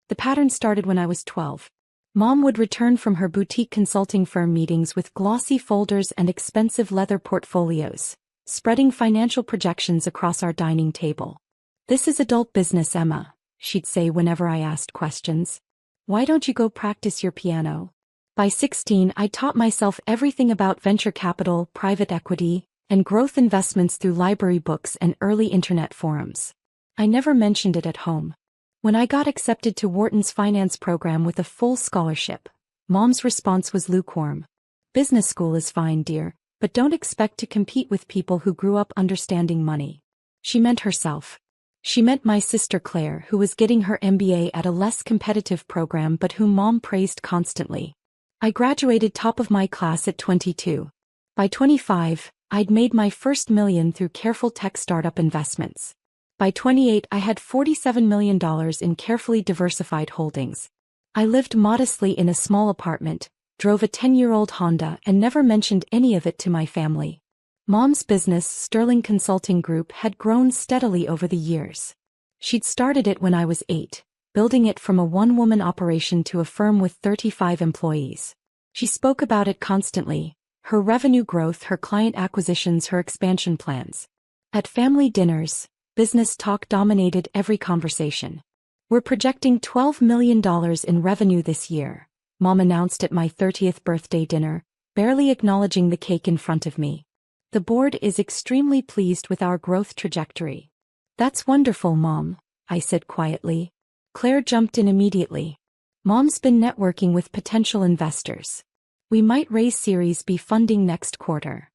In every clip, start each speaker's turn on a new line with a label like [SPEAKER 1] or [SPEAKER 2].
[SPEAKER 1] The pattern started when I was 12. Mom would return from her boutique consulting firm meetings with glossy folders and expensive leather portfolios, spreading financial projections across our dining table. "This is adult business, Emma," she'd say whenever I asked questions. "Why don't you go practice your piano?" By 16, I taught myself everything about venture capital, private equity, and growth investments through library books and early internet forums. I never mentioned it at home. When I got accepted to Wharton's finance program with a full scholarship, Mom's response was lukewarm. "Business school is fine, dear, but don't expect to compete with people who grew up understanding money." She meant herself. She meant my sister Claire, who was getting her MBA at a less competitive program but whom Mom praised constantly. I graduated top of my class at 22. By 25, I'd made my first million through careful tech startup investments. By 28, I had $47 million in carefully diversified holdings. I lived modestly in a small apartment, drove a 10-year-old Honda, and never mentioned any of it to my family. Mom's business, Sterling Consulting Group, had grown steadily over the years. She'd started it when I was 8, building it from a one-woman operation to a firm with 35 employees. She spoke about it constantly: her revenue growth, her client acquisitions, her expansion plans. At family dinners, business talk dominated every conversation. "We're projecting $12 million in revenue this year," Mom announced at my 30th birthday dinner, barely acknowledging the cake in front of me. "The board is extremely pleased with our growth trajectory." "That's wonderful, Mom," I said quietly. Claire jumped in immediately. "Mom's been networking with potential investors. We might raise Series B funding next quarter."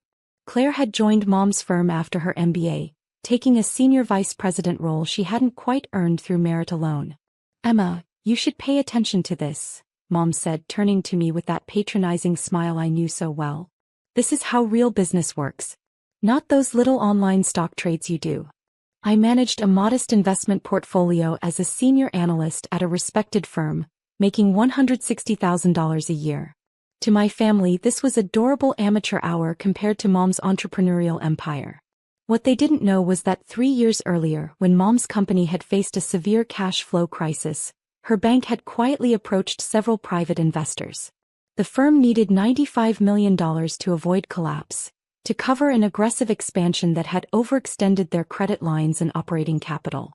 [SPEAKER 1] Claire had joined Mom's firm after her MBA, taking a senior vice president role she hadn't quite earned through merit alone. "Emma, you should pay attention to this," Mom said, turning to me with that patronizing smile I knew so well. "This is how real business works. Not those little online stock trades you do." I managed a modest investment portfolio as a senior analyst at a respected firm, making $160,000 a year. To my family, this was adorable amateur hour compared to Mom's entrepreneurial empire. What they didn't know was that 3 years earlier, when Mom's company had faced a severe cash flow crisis, her bank had quietly approached several private investors. The firm needed $95 million to avoid collapse, to cover an aggressive expansion that had overextended their credit lines and operating capital.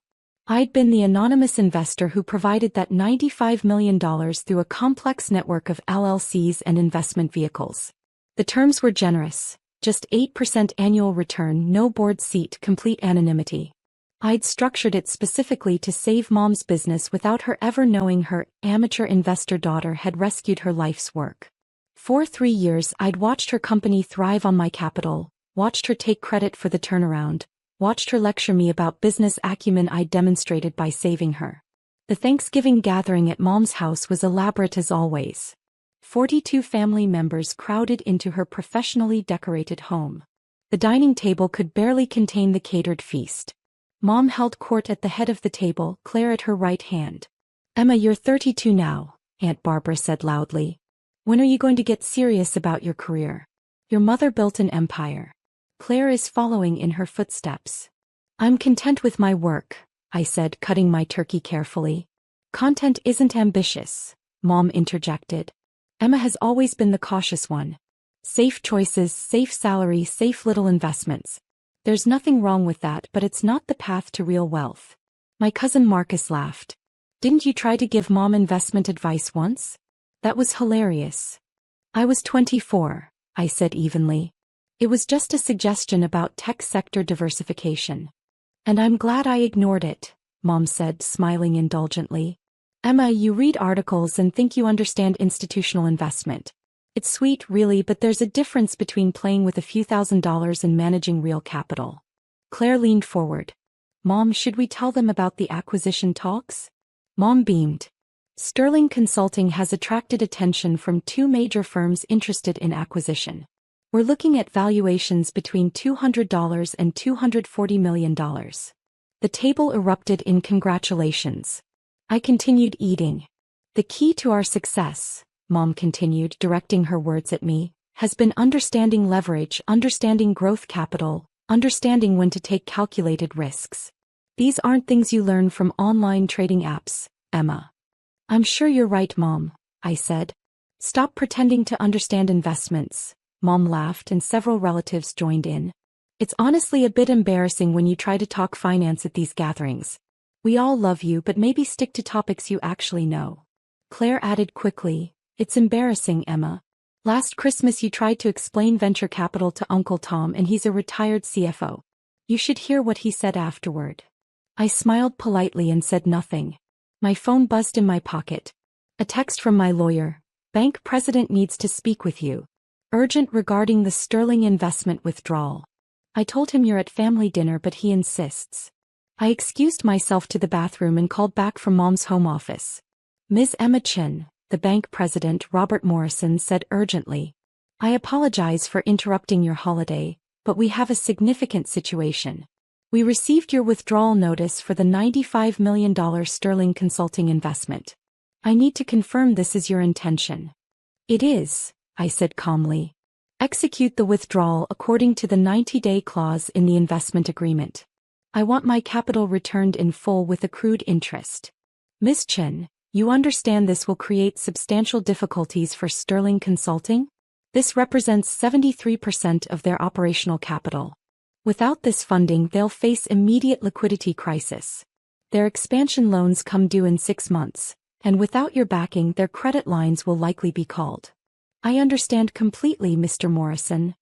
[SPEAKER 1] I'd been the anonymous investor who provided that $95 million through a complex network of LLCs and investment vehicles. The terms were generous: just 8% annual return, no board seat, complete anonymity. I'd structured it specifically to save Mom's business without her ever knowing her amateur investor daughter had rescued her life's work. For 3 years, I'd watched her company thrive on my capital, watched her take credit for the turnaround, watched her lecture me about business acumen I'd demonstrated by saving her. The Thanksgiving gathering at Mom's house was elaborate as always. 42 family members crowded into her professionally decorated home. The dining table could barely contain the catered feast. Mom held court at the head of the table, Claire at her right hand. "Emma, you're 32 now," Aunt Barbara said loudly. "When are you going to get serious about your career? Your mother built an empire. Claire is following in her footsteps." "I'm content with my work," I said, cutting my turkey carefully. "Content isn't ambitious," Mom interjected. "Emma has always been the cautious one. Safe choices, safe salary, safe little investments. There's nothing wrong with that, but it's not the path to real wealth." My cousin Marcus laughed. "Didn't you try to give Mom investment advice once?" That was hilarious. "I was 24, I said evenly. "It was just a suggestion about tech sector diversification." "And I'm glad I ignored it," Mom said, smiling indulgently. "Emma, you read articles and think you understand institutional investment. It's sweet, really, but there's a difference between playing with a few $1,000s and managing real capital." Claire leaned forward. "Mom, should we tell them about the acquisition talks?" Mom beamed. "Sterling Consulting has attracted attention from 2 major firms interested in acquisition. We're looking at valuations between $200 and $240 million. The table erupted in congratulations. I continued eating. "The key to our success," Mom continued, directing her words at me, "has been understanding leverage, understanding growth capital, understanding when to take calculated risks. These aren't things you learn from online trading apps, Emma. I'm sure you're right, Mom, I said. Stop pretending to understand investments. Mom laughed and several relatives joined in. It's honestly a bit embarrassing when you try to talk finance at these gatherings. We all love you, but maybe stick to topics you actually know. Claire added quickly, It's embarrassing, Emma. Last Christmas you tried to explain venture capital to Uncle Tom and he's a retired CFO. You should hear what he said afterward. I smiled politely and said nothing. My phone buzzed in my pocket. A text from my lawyer. Bank president needs to speak with you. Urgent regarding the sterling investment withdrawal. I told him you're at family dinner, but he insists. I excused myself to the bathroom and called back from Mom's home office. Ms. Emma Chin, the bank president Robert Morrison said urgently. I apologize for interrupting your holiday, but we have a significant situation. We received your withdrawal notice for the $95 million sterling consulting investment. I need to confirm this is your intention. It is, I said calmly. Execute the withdrawal according to the 90-day clause in the investment agreement. I want my capital returned in full with accrued interest. Ms. Chin, you understand this will create substantial difficulties for Sterling Consulting? This represents 73% of their operational capital. Without this funding, they'll face immediate liquidity crisis. Their expansion loans come due in 6 months, and without your backing, their credit lines will likely be called. I understand completely, Mr. Morrison.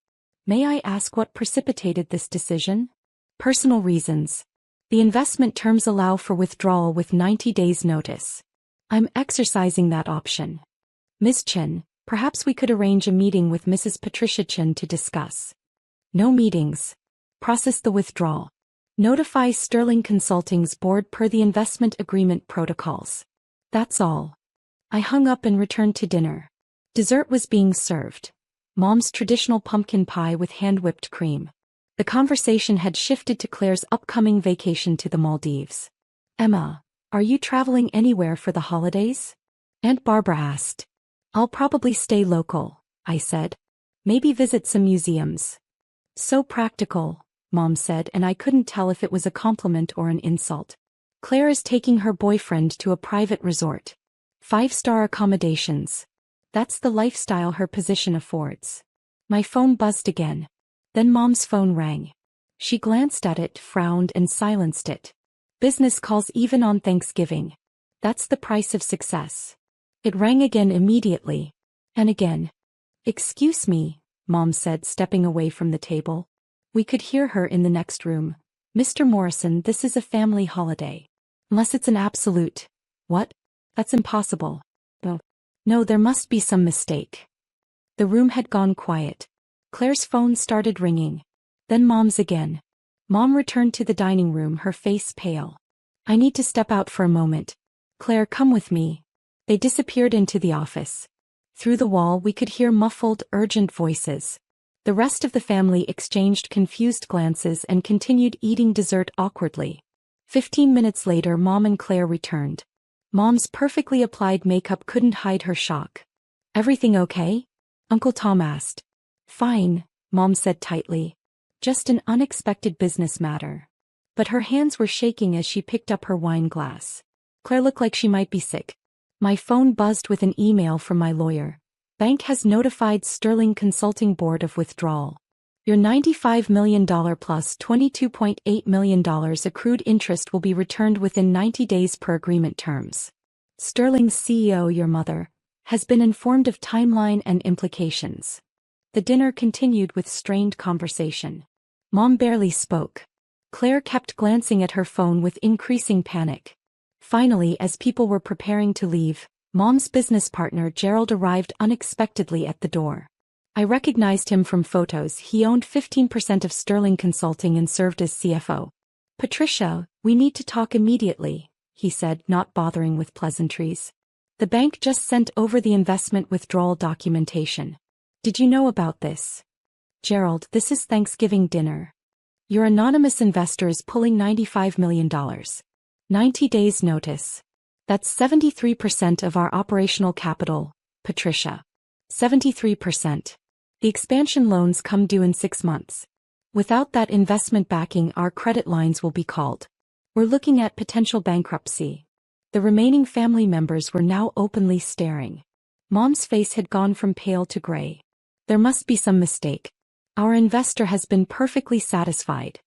[SPEAKER 1] May I ask what precipitated this decision? Personal reasons. The investment terms allow for withdrawal with 90 days notice. I'm exercising that option. Ms. Chin, perhaps we could arrange a meeting with Mrs. Patricia Chin to discuss. No meetings. Process the withdrawal. Notify Sterling Consulting's board per the investment agreement protocols. That's all. I hung up and returned to dinner. Dessert was being served. Mom's traditional pumpkin pie with hand-whipped cream. The conversation had shifted to Claire's upcoming vacation to the Maldives. Emma, are you traveling anywhere for the holidays? Aunt Barbara asked. I'll probably stay local, I said. Maybe visit some museums. So practical, Mom said, and I couldn't tell if it was a compliment or an insult. Claire is taking her boyfriend to a private resort. 5-star accommodations. That's the lifestyle her position affords. My phone buzzed again. Then Mom's phone rang. She glanced at it, frowned, and silenced it. Business calls even on Thanksgiving. That's the price of success. It rang again immediately. And again. Excuse me, Mom said, stepping away from the table. We could hear her in the next room. Mr. Morrison, this is a family holiday. Unless it's an absolute. What? That's impossible. No, there must be some mistake. The room had gone quiet. Claire's phone started ringing. Then Mom's again. Mom returned to the dining room, her face pale. I need to step out for a moment. Claire, come with me. They disappeared into the office. Through the wall we could hear muffled, urgent voices. The rest of the family exchanged confused glances and continued eating dessert awkwardly. 15 minutes later Mom and Claire returned. Mom's perfectly applied makeup couldn't hide her shock. Everything okay? Uncle Tom asked. Fine, Mom said tightly. Just an unexpected business matter. But her hands were shaking as she picked up her wine glass. Claire looked like she might be sick. My phone buzzed with an email from my lawyer. Bank has notified Sterling Consulting Board of withdrawal. Your $95 million plus $22.8 million accrued interest will be returned within 90 days per agreement terms. Sterling's CEO, your mother, has been informed of timeline and implications. The dinner continued with strained conversation. Mom barely spoke. Claire kept glancing at her phone with increasing panic. Finally, as people were preparing to leave, Mom's business partner Gerald arrived unexpectedly at the door. I recognized him from photos. He owned 15% of Sterling Consulting and served as CFO. Patricia, we need to talk immediately, he said, not bothering with pleasantries. The bank just sent over the investment withdrawal documentation. Did you know about this? Gerald, this is Thanksgiving dinner. Your anonymous investor is pulling $95 million. 90 days notice. That's 73% of our operational capital, Patricia. 73%. The expansion loans come due in 6 months. Without that investment backing, our credit lines will be called. We're looking at potential bankruptcy. The remaining family members were now openly staring. Mom's face had gone from pale to gray. There must be some mistake. Our investor has been perfectly satisfied.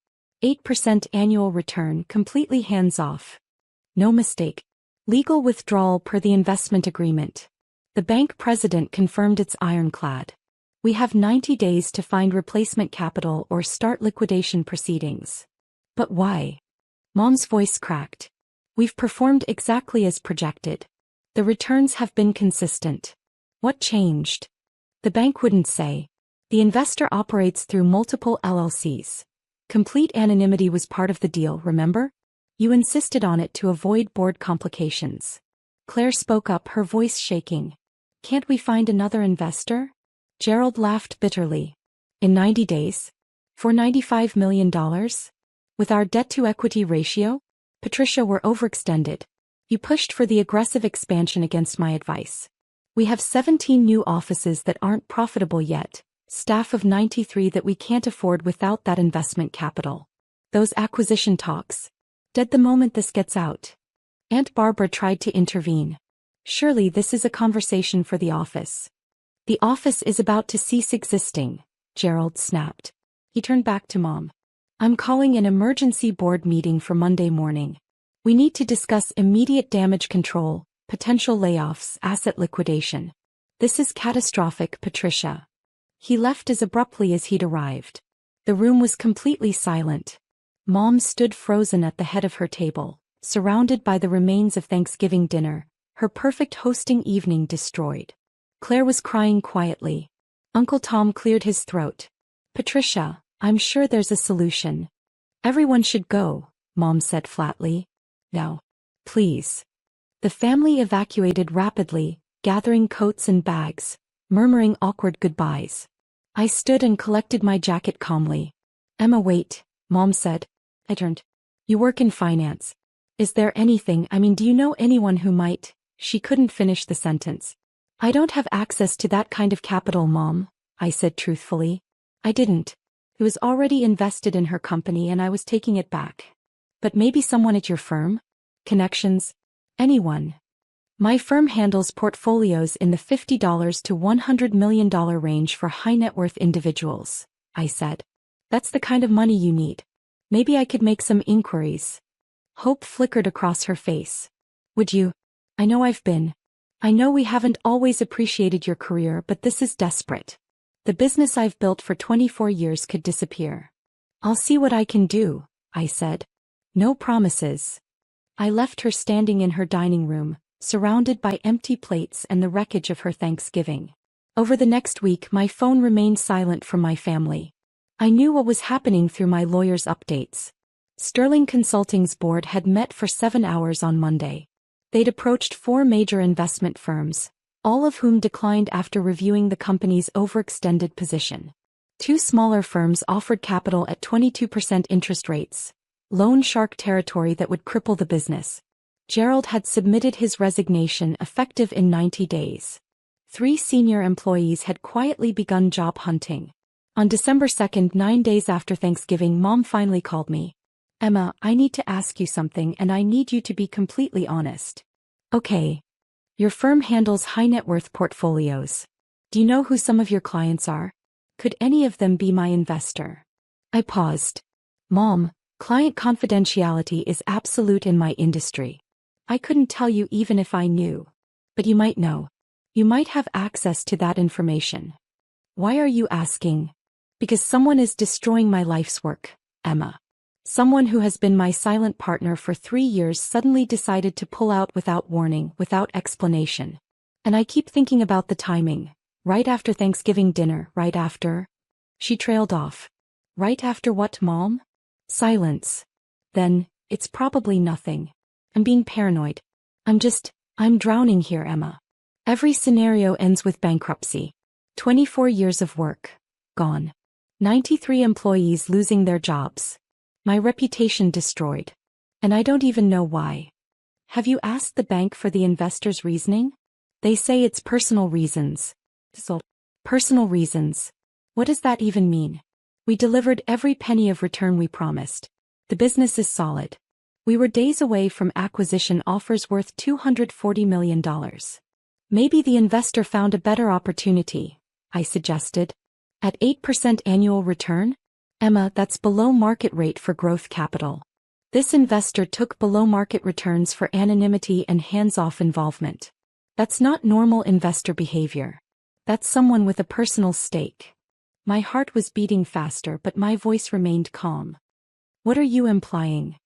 [SPEAKER 1] 8% annual return, completely hands-off. No mistake. Legal withdrawal per the investment agreement. The bank president confirmed it's ironclad. We have 90 days to find replacement capital or start liquidation proceedings. But why? Mom's voice cracked. We've performed exactly as projected. The returns have been consistent. What changed? The bank wouldn't say. The investor operates through multiple LLCs. Complete anonymity was part of the deal, remember? You insisted on it to avoid board complications. Claire spoke up, her voice shaking. Can't we find another investor? Gerald laughed bitterly. In 90 days? For $95 million? With our debt-to-equity ratio? Patricia, we're overextended. You pushed for the aggressive expansion against my advice. We have 17 new offices that aren't profitable yet, staff of 93 that we can't afford without that investment capital. Those acquisition talks. Dead the moment this gets out. Aunt Barbara tried to intervene. Surely this is a conversation for the office. The office is about to cease existing, Gerald snapped. He turned back to Mom. I'm calling an emergency board meeting for Monday morning. We need to discuss immediate damage control, potential layoffs, asset liquidation. This is catastrophic, Patricia. He left as abruptly as he'd arrived. The room was completely silent. Mom stood frozen at the head of her table, surrounded by the remains of Thanksgiving dinner, her perfect hosting evening destroyed. Claire was crying quietly. Uncle Tom cleared his throat. Patricia, I'm sure there's a solution. Everyone should go, Mom said flatly. No. Please. The family evacuated rapidly, gathering coats and bags, murmuring awkward goodbyes. I stood and collected my jacket calmly. Emma, wait, Mom said. I turned. You work in finance. Is there anything, do you know anyone who might? She couldn't finish the sentence. I don't have access to that kind of capital, Mom, I said truthfully. I didn't. It was already invested in her company and I was taking it back. But maybe someone at your firm? Connections? Anyone? My firm handles portfolios in the $50 to $100 million range for high-net-worth individuals, I said. That's the kind of money you need. Maybe I could make some inquiries. Hope flickered across her face. Would you? I know we haven't always appreciated your career, but this is desperate. The business I've built for 24 years could disappear. I'll see what I can do, I said. No promises. I left her standing in her dining room, surrounded by empty plates and the wreckage of her Thanksgiving. Over the next week, my phone remained silent from my family. I knew what was happening through my lawyer's updates. Sterling Consulting's board had met for 7 hours on Monday. They'd approached 4 major investment firms, all of whom declined after reviewing the company's overextended position. 2 smaller firms offered capital at 22% interest rates, loan shark territory that would cripple the business. Gerald had submitted his resignation effective in 90 days. 3 senior employees had quietly begun job hunting. On December 2nd, 9 days after Thanksgiving, Mom finally called me. Emma, I need to ask you something and I need you to be completely honest. Okay. Your firm handles high-net-worth portfolios. Do you know who some of your clients are? Could any of them be my investor? I paused. Mom, client confidentiality is absolute in my industry. I couldn't tell you even if I knew. But you might know. You might have access to that information. Why are you asking? Because someone is destroying my life's work, Emma. Someone who has been my silent partner for 3 years suddenly decided to pull out without warning, without explanation. And I keep thinking about the timing. Right after Thanksgiving dinner, right after... She trailed off. Right after what, Mom? Silence. Then, it's probably nothing. I'm being paranoid. I'm drowning here, Emma. Every scenario ends with bankruptcy. 24 years of work. Gone. 93 employees losing their jobs. My reputation destroyed. And I don't even know why. Have you asked the bank for the investor's reasoning? They say it's personal reasons. So, personal reasons. What does that even mean? We delivered every penny of return we promised. The business is solid. We were days away from acquisition offers worth $240 million. Maybe the investor found a better opportunity, I suggested. At 8% annual return? Emma, that's below market rate for growth capital. This investor took below-market returns for anonymity and hands-off involvement. That's not normal investor behavior. That's someone with a personal stake. My heart was beating faster, but my voice remained calm. What are you implying?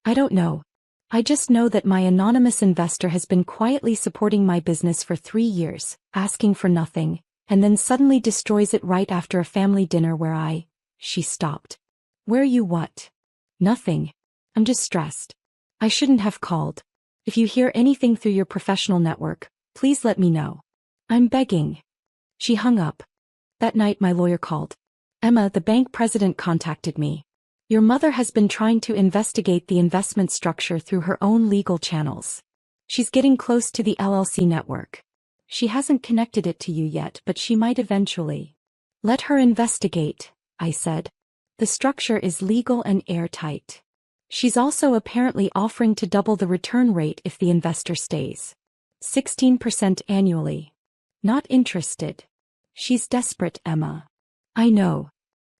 [SPEAKER 1] I don't know. I just know that my anonymous investor has been quietly supporting my business for 3 years, asking for nothing, and then suddenly destroys it right after a family dinner where She stopped. Where you what? Nothing. I'm just stressed. I shouldn't have called. If you hear anything through your professional network, please let me know. I'm begging. She hung up. That night my lawyer called. Emma, the bank president contacted me. Your mother has been trying to investigate the investment structure through her own legal channels. She's getting close to the LLC network. She hasn't connected it to you yet, but she might eventually. Let her investigate, I said. The structure is legal and airtight. She's also apparently offering to double the return rate if the investor stays. 16% annually. Not interested. She's desperate, Emma. I know.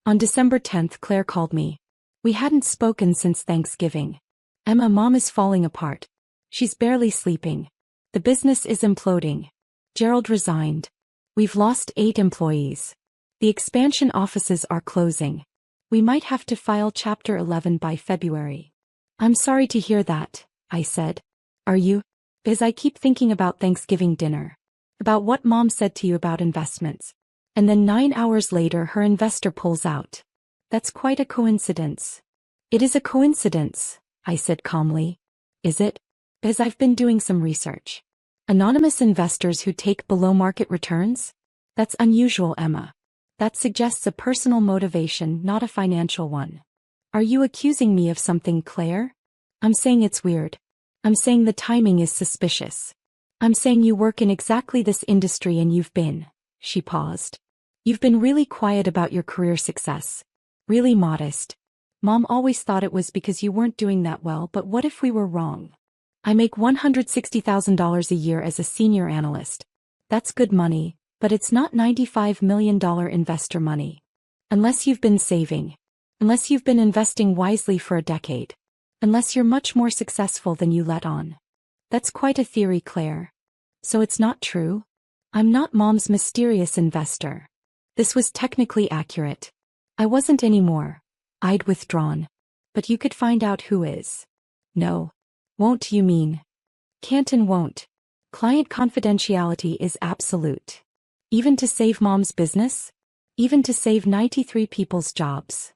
[SPEAKER 1] On December 10th, Claire called me. We hadn't spoken since Thanksgiving. Emma, Mom is falling apart. She's barely sleeping. The business is imploding. Gerald resigned. We've lost 8 employees. The expansion offices are closing. We might have to file Chapter 11 by February. I'm sorry to hear that, I said. Are you? Because I keep thinking about Thanksgiving dinner. About what Mom said to you about investments. And then 9 hours later her investor pulls out. That's quite a coincidence. It is a coincidence, I said calmly. Is it? Because I've been doing some research. Anonymous investors who take below-market returns? That's unusual, Emma. That suggests a personal motivation, not a financial one. Are you accusing me of something, Claire? I'm saying it's weird. I'm saying the timing is suspicious. I'm saying you work in exactly this industry and you've been. She paused. You've been really quiet about your career success. Really modest. Mom always thought it was because you weren't doing that well, but what if we were wrong? I make $160,000 a year as a senior analyst. That's good money. But it's not $95 million investor money. Unless you've been saving. Unless you've been investing wisely for a decade. Unless you're much more successful than you let on. That's quite a theory, Claire. So it's not true? I'm not Mom's mysterious investor. This was technically accurate. I wasn't anymore. I'd withdrawn. But you could find out who is. No. Won't, you mean? Can't and won't. Client confidentiality is absolute. Even to save Mom's business? Even to save 93 people's jobs.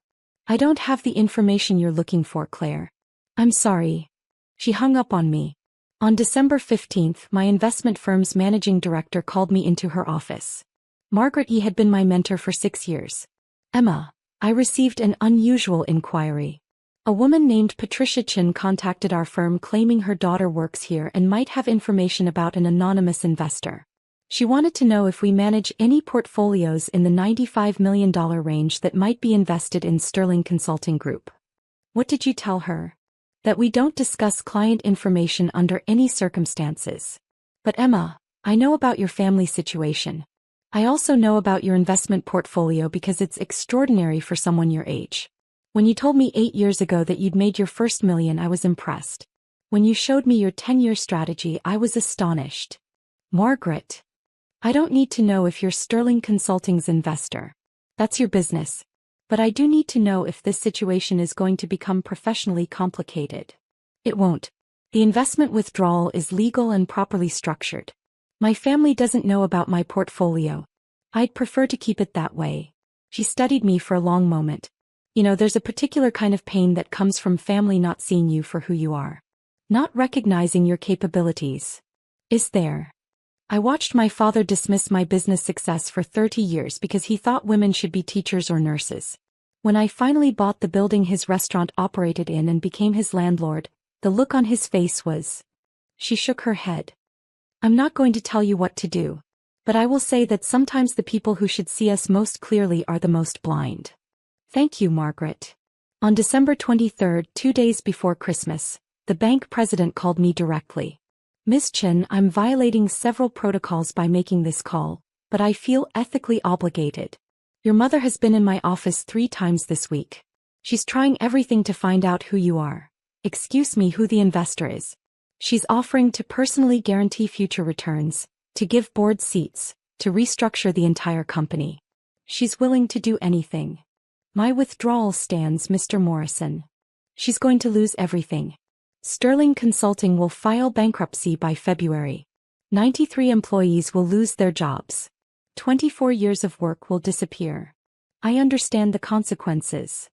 [SPEAKER 1] I don't have the information you're looking for, Claire. I'm sorry. She hung up on me. On December 15th, my investment firm's managing director called me into her office. Margaret E. had been my mentor for 6 years. Emma, I received an unusual inquiry. A woman named Patricia Chin contacted our firm claiming her daughter works here and might have information about an anonymous investor. She wanted to know if we manage any portfolios in the $95 million range that might be invested in Sterling Consulting Group. What did you tell her? That we don't discuss client information under any circumstances. But Emma, I know about your family situation. I also know about your investment portfolio because it's extraordinary for someone your age. When you told me 8 years ago that you'd made your first million, I was impressed. When you showed me your 10-year strategy, I was astonished. Margaret. I don't need to know if you're Sterling Consulting's investor. That's your business. But I do need to know if this situation is going to become professionally complicated. It won't. The investment withdrawal is legal and properly structured. My family doesn't know about my portfolio. I'd prefer to keep it that way. She studied me for a long moment. You know, there's a particular kind of pain that comes from family not seeing you for who you are. Not recognizing your capabilities. Is there? I watched my father dismiss my business success for 30 years because he thought women should be teachers or nurses. When I finally bought the building his restaurant operated in and became his landlord, the look on his face was... She shook her head. I'm not going to tell you what to do. But I will say that sometimes the people who should see us most clearly are the most blind. Thank you, Margaret. On December 23rd, 2 days before Christmas, The bank president called me directly. Miss Chen, I'm violating several protocols by making this call, but I feel ethically obligated. Your mother has been in my office 3 times this week. She's trying everything to find out who you are. Excuse me, who the investor is. She's offering to personally guarantee future returns, to give board seats, to restructure the entire company. She's willing to do anything. My withdrawal stands, Mr. Morrison. She's going to lose everything. Sterling Consulting will file bankruptcy by February. 93 employees will lose their jobs. 24 years of work will disappear. I understand the consequences.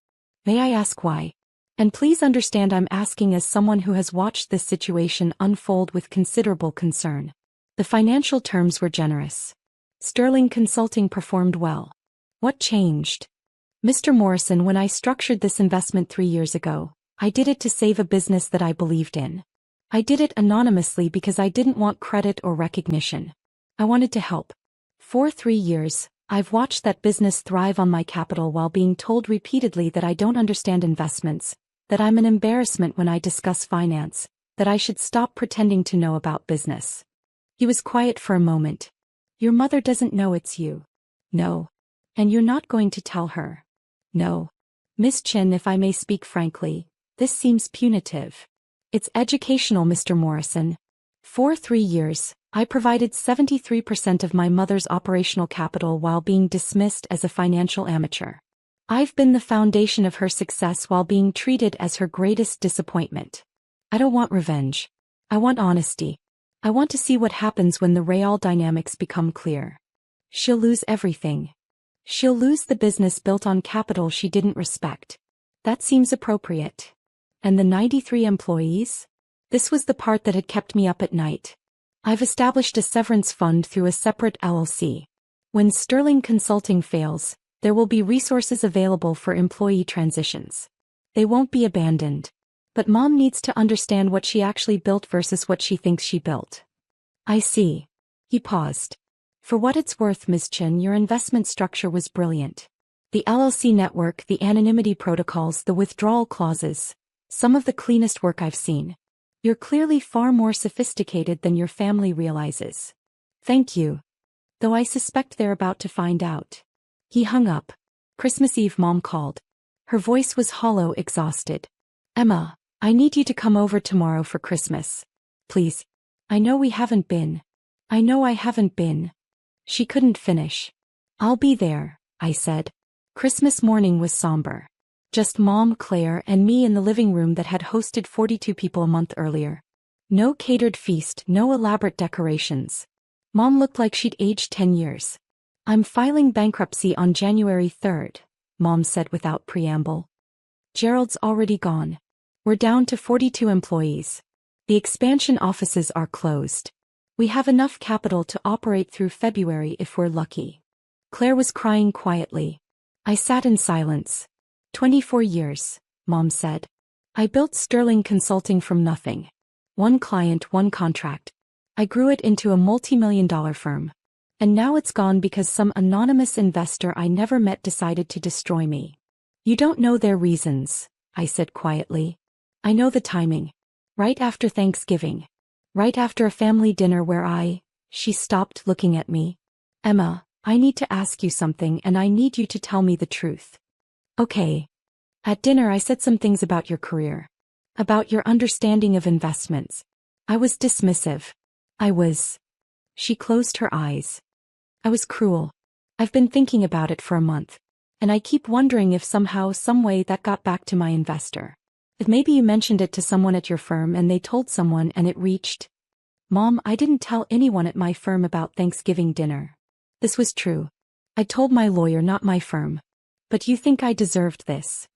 [SPEAKER 1] May I ask why? And please understand I'm asking as someone who has watched this situation unfold with considerable concern. The financial terms were generous. Sterling Consulting performed well. What changed? Mr. Morrison, when I structured this investment 3 years ago, I did it to save a business that I believed in. I did it anonymously because I didn't want credit or recognition. I wanted to help. For 3 years, I've watched that business thrive on my capital while being told repeatedly that I don't understand investments, that I'm an embarrassment when I discuss finance, that I should stop pretending to know about business. He was quiet for a moment. Your mother doesn't know it's you. No. And you're not going to tell her. No. Miss Chen, if I may speak frankly, this seems punitive. It's educational, Mr. Morrison. For 3 years, I provided 73% of my mother's operational capital while being dismissed as a financial amateur. I've been the foundation of her success while being treated as her greatest disappointment. I don't want revenge. I want honesty. I want to see what happens when the real dynamics become clear. She'll lose everything. She'll lose the business built on capital she didn't respect. That seems appropriate. And the 93 employees? This was the part that had kept me up at night. I've established a severance fund through a separate LLC. When Sterling Consulting fails, there will be resources available for employee transitions. They won't be abandoned. But Mom needs to understand what she actually built versus what she thinks she built. I see. He paused. For what it's worth, Ms. Chen, your investment structure was brilliant. The LLC network, the anonymity protocols, the withdrawal clauses. Some of the cleanest work I've seen. You're clearly far more sophisticated than your family realizes. Thank you. Though I suspect they're about to find out. He hung up. Christmas Eve, Mom called. Her voice was hollow, exhausted. Emma, I need you to come over tomorrow for Christmas. Please. I know we haven't been. I know I haven't been. She couldn't finish. I'll be there, I said. Christmas morning was somber. Just Mom, Claire, and me in the living room that had hosted 42 people a month earlier. No catered feast, no elaborate decorations. Mom looked like she'd aged 10 years. I'm filing bankruptcy on January 3rd, Mom said without preamble. Gerald's already gone. We're down to 42 employees. The expansion offices are closed. We have enough capital to operate through February if we're lucky. Claire was crying quietly. I sat in silence. 24 years, Mom said. I built Sterling Consulting from nothing. 1 client, 1 contract. I grew it into a multi-million-dollar firm. And now it's gone because some anonymous investor I never met decided to destroy me. You don't know their reasons, I said quietly. I know the timing. Right after Thanksgiving. Right after a family dinner where she stopped looking at me. Emma, I need to ask you something and I need you to tell me the truth. Okay. At dinner I said some things about your career. About your understanding of investments. I was dismissive. She closed her eyes. I was cruel. I've been thinking about it for a month. And I keep wondering if somehow, some way that got back to my investor. If maybe you mentioned it to someone at your firm and they told someone and it reached. Mom, I didn't tell anyone at my firm about Thanksgiving dinner. This was true. I told my lawyer, not my firm. But you think I deserved this?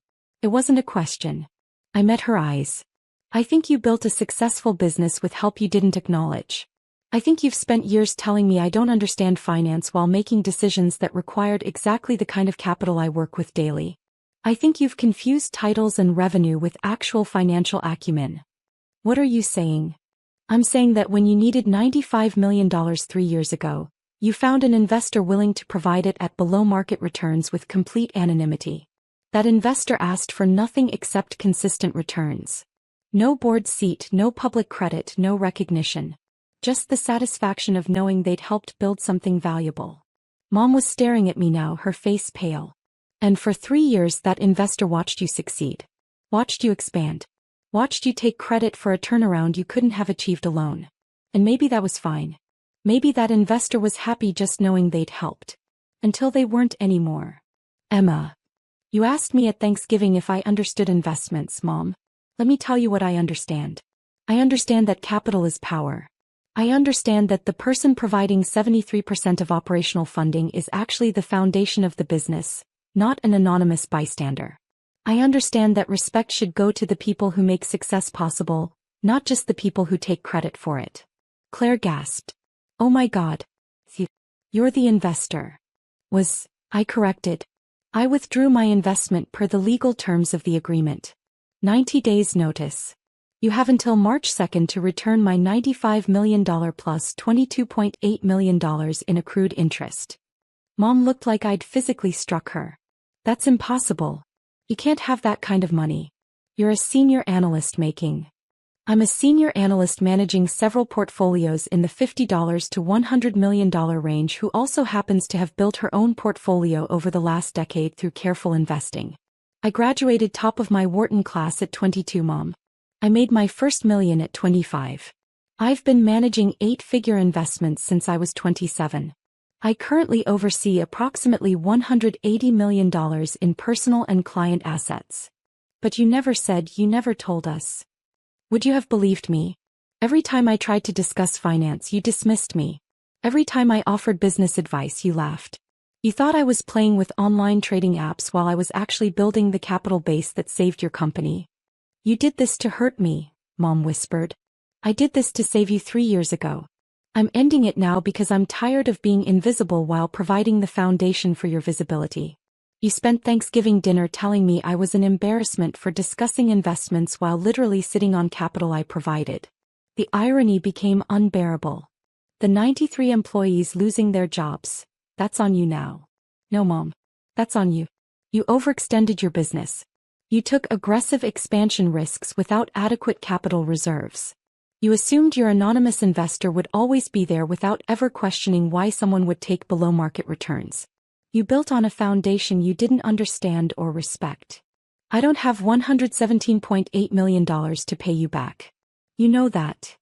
[SPEAKER 1] It wasn't a question. I met her eyes. I think you built a successful business with help you didn't acknowledge. I think you've spent years telling me I don't understand finance while making decisions that required exactly the kind of capital I work with daily. I think you've confused titles and revenue with actual financial acumen. What are you saying? I'm saying that when you needed $95 million 3 years ago, you found an investor willing to provide it at below-market returns with complete anonymity. That investor asked for nothing except consistent returns. No board seat, no public credit, no recognition. Just the satisfaction of knowing they'd helped build something valuable. Mom was staring at me now, her face pale. And for 3 years that investor watched you succeed. Watched you expand. Watched you take credit for a turnaround you couldn't have achieved alone. And maybe that was fine. Maybe that investor was happy just knowing they'd helped. Until they weren't anymore. Emma. You asked me at Thanksgiving if I understood investments, Mom. Let me tell you what I understand. I understand that capital is power. I understand that the person providing 73% of operational funding is actually the foundation of the business, not an anonymous bystander. I understand that respect should go to the people who make success possible, not just the people who take credit for it. Claire gasped. Oh my God. You're the investor. I corrected. I withdrew my investment per the legal terms of the agreement. 90 days notice. You have until March 2nd to return my $95 million plus $22.8 million in accrued interest. Mom looked like I'd physically struck her. That's impossible. You can't have that kind of money. You're a senior analyst making. I'm a senior analyst managing several portfolios in the $50 to $100 million range who also happens to have built her own portfolio over the last decade through careful investing. I graduated top of my Wharton class at 22, Mom. I made my first million at 25. I've been managing 8-figure investments since I was 27. I currently oversee approximately $180 million in personal and client assets. But you never told us. Would you have believed me? Every time I tried to discuss finance, you dismissed me. Every time I offered business advice, you laughed. You thought I was playing with online trading apps while I was actually building the capital base that saved your company. You did this to hurt me, Mom whispered. I did this to save you 3 years ago. I'm ending it now because I'm tired of being invisible while providing the foundation for your visibility. You spent Thanksgiving dinner telling me I was an embarrassment for discussing investments while literally sitting on capital I provided. The irony became unbearable. The 93 employees losing their jobs. That's on you now. No, Mom. That's on you. You overextended your business. You took aggressive expansion risks without adequate capital reserves. You assumed your anonymous investor would always be there without ever questioning why someone would take below-market returns. You built on a foundation you didn't understand or respect. I don't have $117.8 million to pay you back. You know that.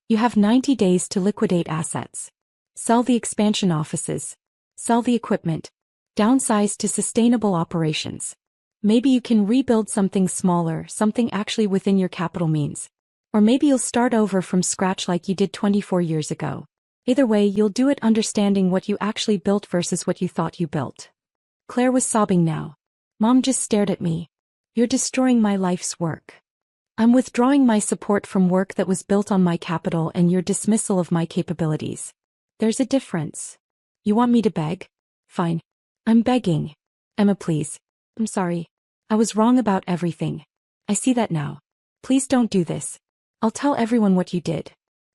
[SPEAKER 1] You have 90 days to liquidate assets. Sell the expansion offices. Sell the equipment. Downsize to sustainable operations. Maybe you can rebuild something smaller, something actually within your capital means. Or maybe you'll start over from scratch like you did 24 years ago. Either way, you'll do it understanding what you actually built versus what you thought you built. Claire was sobbing now. Mom just stared at me. You're destroying my life's work. I'm withdrawing my support from work that was built on my capital and your dismissal of my capabilities. There's a difference. You want me to beg? Fine. I'm begging. Emma, please. I'm sorry. I was wrong about everything. I see that now. Please don't do this. I'll tell everyone what you did.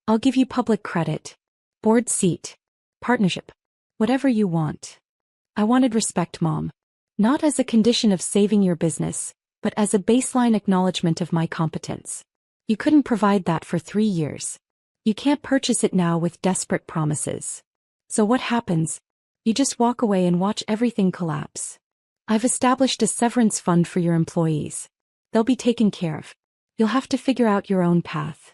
[SPEAKER 1] I'll give you public credit. Board seat. Partnership. Whatever you want. I wanted respect, Mom. Not as a condition of saving your business, but as a baseline acknowledgement of my competence. You couldn't provide that for 3 years. You can't purchase it now with desperate promises. So what happens? You just walk away and watch everything collapse. I've established a severance fund for your employees. They'll be taken care of. You'll have to figure out your own path.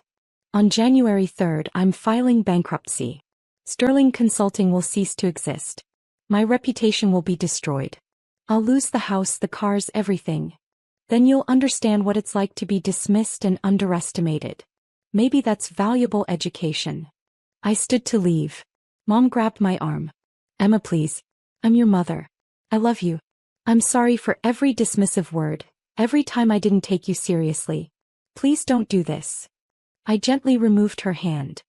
[SPEAKER 1] On January 3rd, I'm filing bankruptcy. Sterling Consulting will cease to exist. My reputation will be destroyed. I'll lose the house, the cars, everything. Then you'll understand what it's like to be dismissed and underestimated. Maybe that's valuable education. I stood to leave. Mom grabbed my arm. Emma, please. I'm your mother. I love you. I'm sorry for every dismissive word, every time I didn't take you seriously. Please don't do this. I gently removed her hand.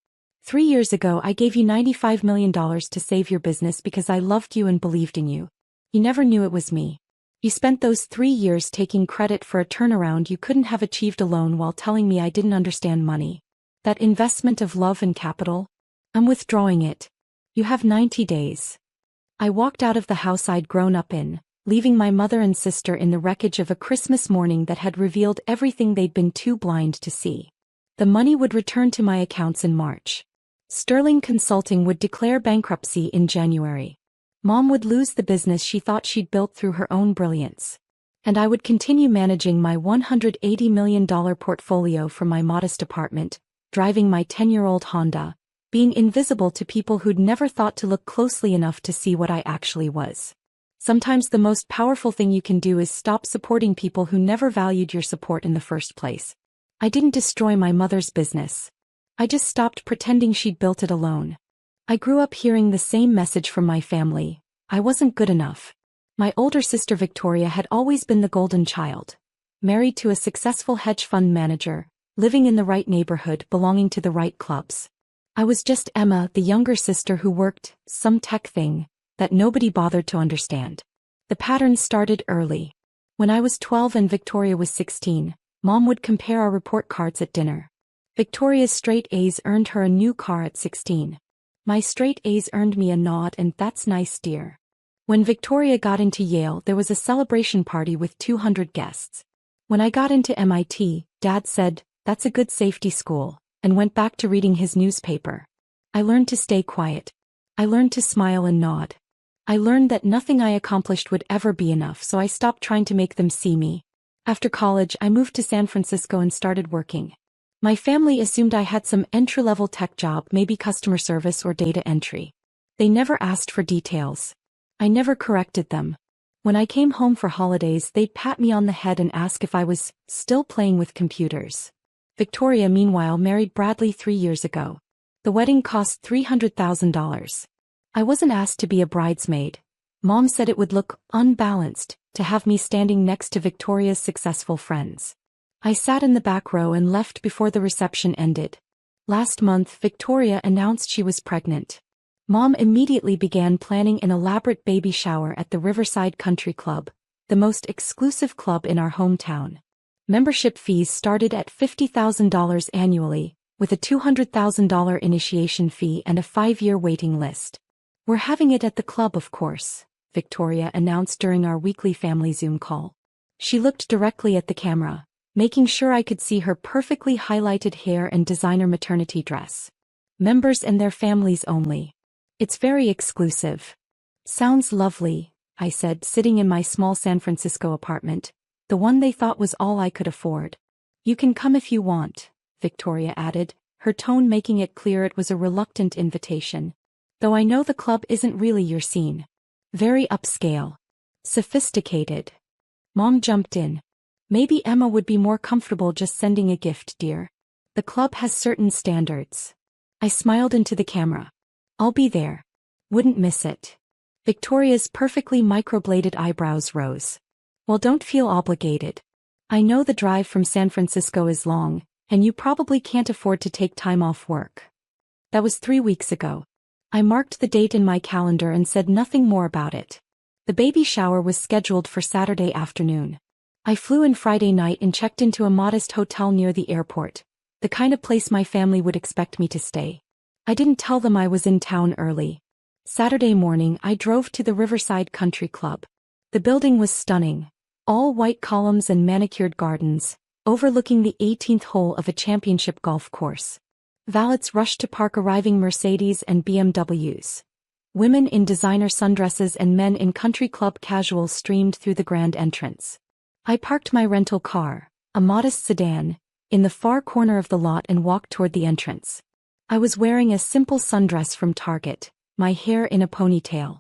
[SPEAKER 1] 3 years ago I gave you $95 million to save your business because I loved you and believed in you. You never knew it was me. You spent those 3 years taking credit for a turnaround you couldn't have achieved alone while telling me I didn't understand money. That investment of love and capital? I'm withdrawing it. You have 90 days. I walked out of the house I'd grown up in, leaving my mother and sister in the wreckage of a Christmas morning that had revealed everything they'd been too blind to see. The money would return to my accounts in March. Sterling Consulting would declare bankruptcy in January. Mom would lose the business she thought she'd built through her own brilliance. And I would continue managing my $180 million portfolio from my modest apartment, driving my 10-year-old Honda, being invisible to people who'd never thought to look closely enough to see what I actually was. Sometimes the most powerful thing you can do is stop supporting people who never valued your support in the first place. I didn't destroy my mother's business. I just stopped pretending she'd built it alone. I grew up hearing the same message from my family: I wasn't good enough. My older sister Victoria had always been the golden child. Married to a successful hedge fund manager, living in the right neighborhood, belonging to the right clubs. I was just Emma, the younger sister who worked some tech thing that nobody bothered to understand. The pattern started early. When I was 12 and Victoria was 16, Mom would compare our report cards at dinner. Victoria's straight A's earned her a new car at 16. My straight A's earned me a nod and "That's nice, dear." When Victoria got into Yale, there was a celebration party with 200 guests. When I got into MIT, Dad said, "That's a good safety school," and went back to reading his newspaper. I learned to stay quiet. I learned to smile and nod. I learned that nothing I accomplished would ever be enough, so I stopped trying to make them see me. After college, I moved to San Francisco and started working. My family assumed I had some entry-level tech job, maybe customer service or data entry. They never asked for details. I never corrected them. When I came home for holidays, they'd pat me on the head and ask if I was still playing with computers. Victoria, meanwhile, married Bradley 3 years ago. The wedding cost $300,000. I wasn't asked to be a bridesmaid. Mom said it would look unbalanced to have me standing next to Victoria's successful friends. I sat in the back row and left before the reception ended. Last month, Victoria announced she was pregnant. Mom immediately began planning an elaborate baby shower at the Riverside Country Club, the most exclusive club in our hometown. Membership fees started at $50,000 annually, with a $200,000 initiation fee and a 5-year waiting list. "We're having it at the club, of course," Victoria announced during our weekly family Zoom call. She looked directly at the camera, making sure I could see her perfectly highlighted hair and designer maternity dress. "Members and their families only. It's very exclusive." "Sounds lovely," I said, sitting in my small San Francisco apartment, the one they thought was all I could afford. "You can come if you want," Victoria added, her tone making it clear it was a reluctant invitation. "Though I know the club isn't really your scene. Very upscale. Sophisticated." Mom jumped in. "Maybe Emma would be more comfortable just sending a gift, dear. The club has certain standards." I smiled into the camera. "I'll be there. Wouldn't miss it." Victoria's perfectly microbladed eyebrows rose. "Well, don't feel obligated. I know the drive from San Francisco is long, and you probably can't afford to take time off work." That was 3 weeks ago. I marked the date in my calendar and said nothing more about it. The baby shower was scheduled for Saturday afternoon. I flew in Friday night and checked into a modest hotel near the airport, the kind of place my family would expect me to stay. I didn't tell them I was in town early. Saturday morning, I drove to the Riverside Country Club. The building was stunning. All white columns and manicured gardens, overlooking the 18th hole of a championship golf course. Valets rushed to park arriving Mercedes and BMWs. Women in designer sundresses and men in country club casuals streamed through the grand entrance. I parked my rental car, a modest sedan, in the far corner of the lot and walked toward the entrance. I was wearing a simple sundress from Target, my hair in a ponytail.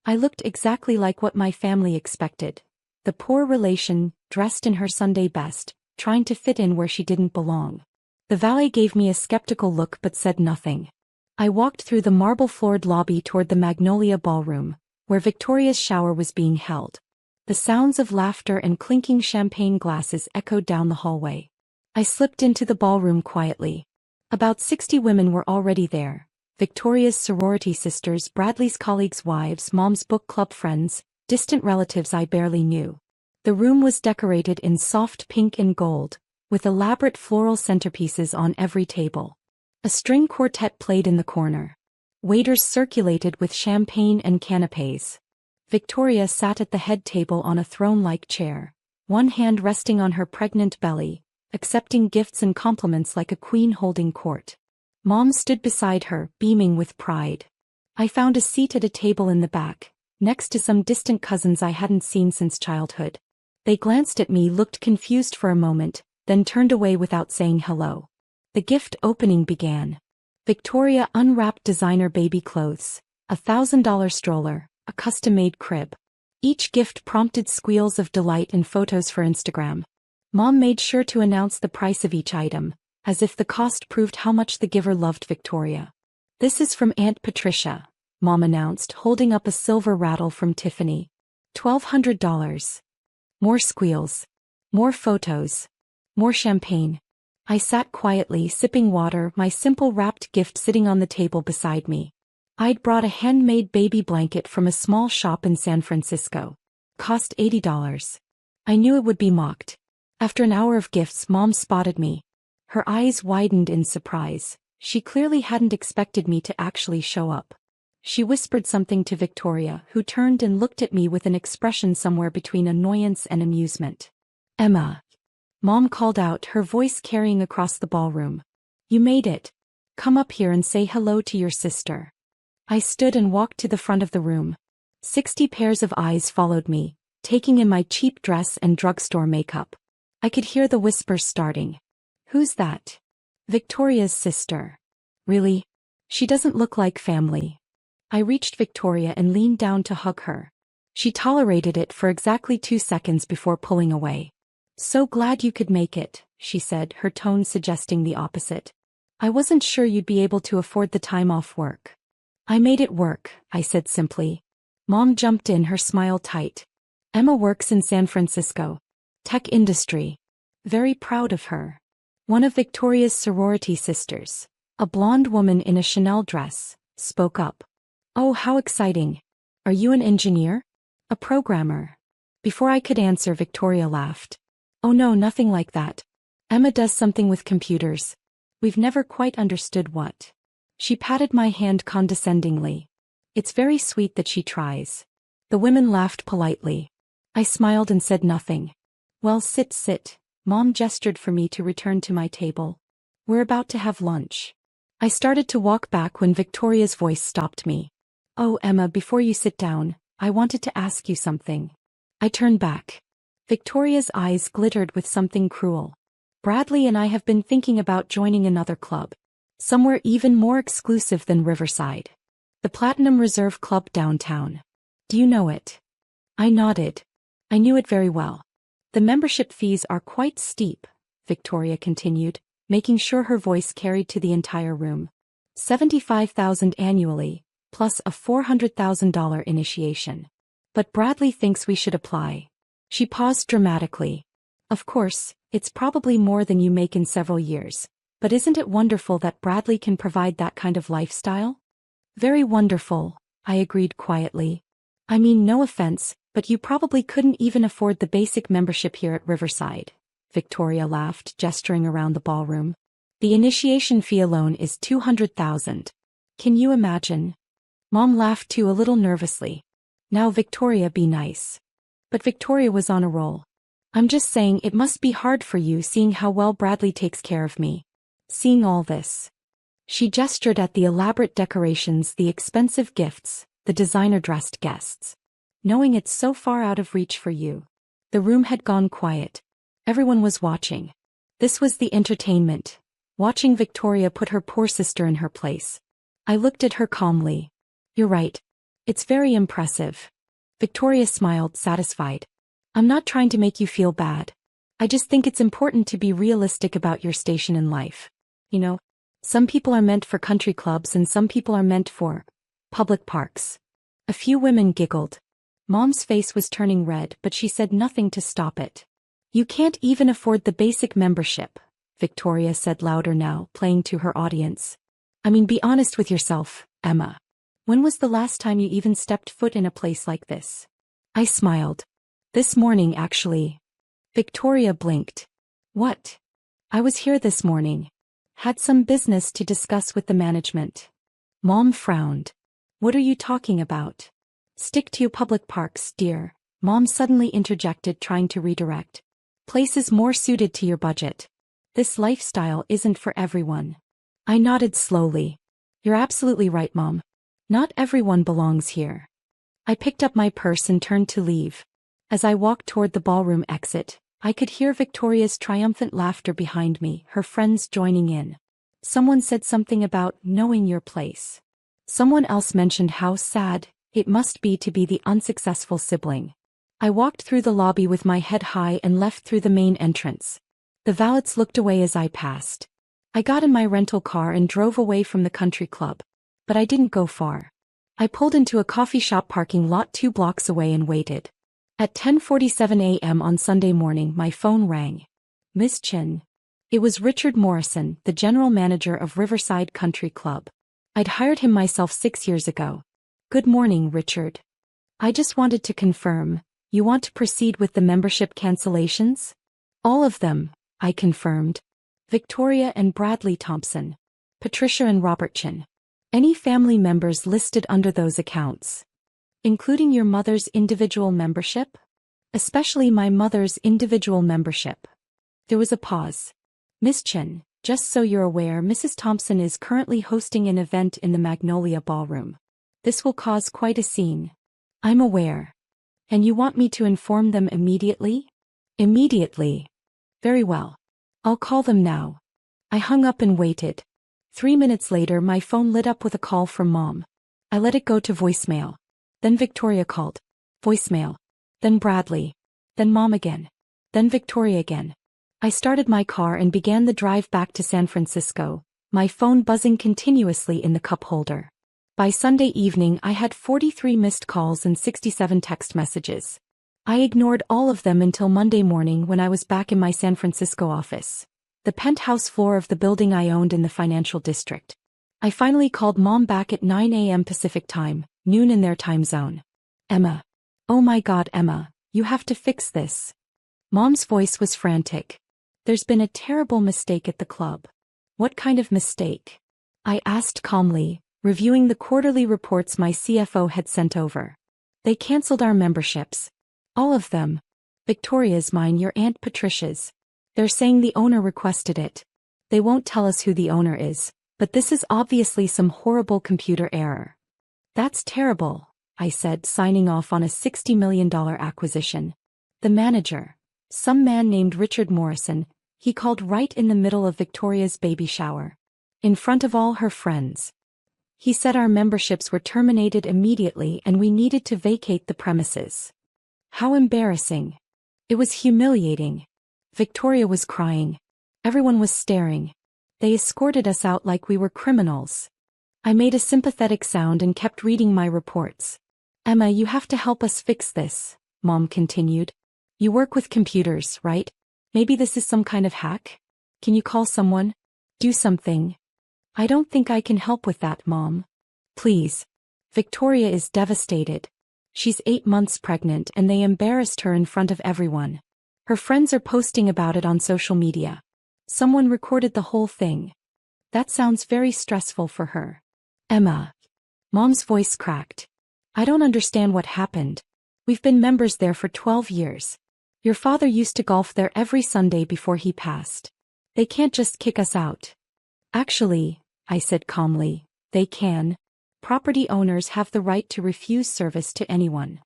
[SPEAKER 1] I looked exactly like what my family expected. The poor relation, dressed in her Sunday best, trying to fit in where she didn't belong. The valet gave me a skeptical look but said nothing. I walked through the marble-floored lobby toward the Magnolia Ballroom, where Victoria's shower was being held. The sounds of laughter and clinking champagne glasses echoed down the hallway. I slipped into the ballroom quietly. About 60 women were already there. Victoria's sorority sisters, Bradley's colleagues' wives, Mom's book club friends, distant relatives I barely knew. The room was decorated in soft pink and gold, with elaborate floral centerpieces on every table. A string quartet played in the corner. Waiters circulated with champagne and canapés. Victoria sat at the head table on a throne-like chair, one hand resting on her pregnant belly, accepting gifts and compliments like a queen holding court. Mom stood beside her, beaming with pride. I found a seat at a table in the back, next to some distant cousins I hadn't seen since childhood. They glanced at me, looked confused for a moment, then turned away without saying hello. The gift opening began. Victoria unwrapped designer baby clothes, a $1,000 stroller, a custom-made crib. Each gift prompted squeals of delight and photos for Instagram. Mom made sure to announce the price of each item, as if the cost proved how much the giver loved Victoria. "This is from Aunt Patricia," Mom announced, holding up a silver rattle from Tiffany. $1,200. More squeals. More photos. More champagne. I sat quietly, sipping water, my simple wrapped gift sitting on the table beside me. I'd brought a handmade baby blanket from a small shop in San Francisco. Cost $80. I knew it would be mocked. After an hour of gifts, Mom spotted me. Her eyes widened in surprise. She clearly hadn't expected me to actually show up. She whispered something to Victoria, who turned and looked at me with an expression somewhere between annoyance and amusement. "Emma," Mom called out, her voice carrying across the ballroom. "You made it. Come up here and say hello to your sister." I stood and walked to the front of the room. 60 pairs of eyes followed me, taking in my cheap dress and drugstore makeup. I could hear the whispers starting. "Who's that?" "Victoria's sister." "Really? She doesn't look like family." I reached Victoria and leaned down to hug her. She tolerated it for exactly 2 seconds before pulling away. "So glad you could make it," she said, her tone suggesting the opposite. "I wasn't sure you'd be able to afford the time off work." "I made it work," I said simply. Mom jumped in, her smile tight. "Emma works in San Francisco. Tech industry. Very proud of her." One of Victoria's sorority sisters, a blonde woman in a Chanel dress, spoke up. "Oh, how exciting. Are you an engineer? A programmer?" Before I could answer, Victoria laughed. "Oh no, nothing like that. Emma does something with computers. We've never quite understood what." She patted my hand condescendingly. "It's very sweet that she tries." The women laughed politely. I smiled and said nothing. "Well, sit. Mom gestured for me to return to my table. "We're about to have lunch." I started to walk back when Victoria's voice stopped me. "Oh, Emma, before you sit down, I wanted to ask you something." I turned back. Victoria's eyes glittered with something cruel. "Bradley and I have been thinking about joining another club. Somewhere even more exclusive than Riverside. The Platinum Reserve Club downtown. Do you know it?" I nodded. I knew it very well. "The membership fees are quite steep," Victoria continued, making sure her voice carried to the entire room. $75,000 annually, plus a $400,000 initiation. "But Bradley thinks we should apply." She paused dramatically. "Of course, it's probably more than you make in several years. But isn't it wonderful that Bradley can provide that kind of lifestyle?" "Very wonderful," I agreed quietly. "I mean, no offense, but you probably couldn't even afford the basic membership here at Riverside." Victoria laughed, gesturing around the ballroom. "The initiation fee alone is $200,000. Can you imagine?" Mom laughed too, a little nervously. "Now Victoria, be nice." But Victoria was on a roll. "I'm just saying it must be hard for you seeing how well Bradley takes care of me. Seeing all this." She gestured at the elaborate decorations, the expensive gifts, the designer-dressed guests. "Knowing it's so far out of reach for you." The room had gone quiet. Everyone was watching. This was the entertainment. Watching Victoria put her poor sister in her place. I looked at her calmly. "You're right. It's very impressive." Victoria smiled, satisfied. "I'm not trying to make you feel bad. I just think it's important to be realistic about your station in life. You know, some people are meant for country clubs and some people are meant for public parks." A few women giggled. Mom's face was turning red, but she said nothing to stop it. "You can't even afford the basic membership," Victoria said louder now, playing to her audience. "I mean, be honest with yourself, Emma. When was the last time you even stepped foot in a place like this?" I smiled. "This morning, actually." Victoria blinked. "What?" "I was here this morning. Had some business to discuss with the management." Mom frowned. "What are you talking about?" Stick to your public parks, dear, Mom suddenly interjected, trying to redirect. Places more suited to your budget. This lifestyle isn't for everyone. I nodded slowly. You're absolutely right, Mom. Not everyone belongs here. I picked up my purse and turned to leave. As I walked toward the ballroom exit, I could hear Victoria's triumphant laughter behind me, her friends joining in. Someone said something about knowing your place. Someone else mentioned how sad it must be to be the unsuccessful sibling. I walked through the lobby with my head high and left through the main entrance. The valets looked away as I passed. I got in my rental car and drove away from the country club. But I didn't go far. I pulled into a coffee shop parking lot 2 blocks away and waited. At 10:47 a.m. on Sunday morning, my phone rang. Miss Chin. It was Richard Morrison, the general manager of Riverside Country Club. I'd hired him myself 6 years ago. Good morning, Richard. I just wanted to confirm, you want to proceed with the membership cancellations? All of them, I confirmed. Victoria and Bradley Thompson. Patricia and Robert Chin. Any family members listed under those accounts? Including your mother's individual membership? Especially my mother's individual membership. There was a pause. Miss Chin, just so you're aware, Mrs. Thompson is currently hosting an event in the Magnolia Ballroom. This will cause quite a scene. I'm aware. And you want me to inform them immediately? Immediately. Very well. I'll call them now. I hung up and waited. 3 minutes later, my phone lit up with a call from Mom. I let it go to voicemail. Then Victoria called. Voicemail. Then Bradley. Then Mom again. Then Victoria again. I started my car and began the drive back to San Francisco, my phone buzzing continuously in the cup holder. By Sunday evening, I had 43 missed calls and 67 text messages. I ignored all of them until Monday morning when I was back in my San Francisco office, the penthouse floor of the building I owned in the financial district. I finally called Mom back at 9 a.m. Pacific time, noon in their time zone. Emma. Oh my God, Emma, you have to fix this. Mom's voice was frantic. There's been a terrible mistake at the club. What kind of mistake? I asked calmly, reviewing the quarterly reports my CFO had sent over. They canceled our memberships. All of them. Victoria's, mine, your Aunt Patricia's. They're saying the owner requested it. They won't tell us who the owner is, but this is obviously some horrible computer error. That's terrible, I said, signing off on a $60 million acquisition. The manager, some man named Richard Morrison, he called right in the middle of Victoria's baby shower. In front of all her friends. He said our memberships were terminated immediately and we needed to vacate the premises. How embarrassing. It was humiliating. Victoria was crying. Everyone was staring. They escorted us out like we were criminals. I made a sympathetic sound and kept reading my reports. Emma, you have to help us fix this, Mom continued. You work with computers, right? Maybe this is some kind of hack? Can you call someone? Do something. I don't think I can help with that, Mom. Please. Victoria is devastated. She's 8 months pregnant and they embarrassed her in front of everyone. Her friends are posting about it on social media. Someone recorded the whole thing. That sounds very stressful for her. Emma. Mom's voice cracked. I don't understand what happened. We've been members there for 12 years. Your father used to golf there every Sunday before he passed. They can't just kick us out. Actually, I said calmly, they can. Property owners have the right to refuse service to anyone.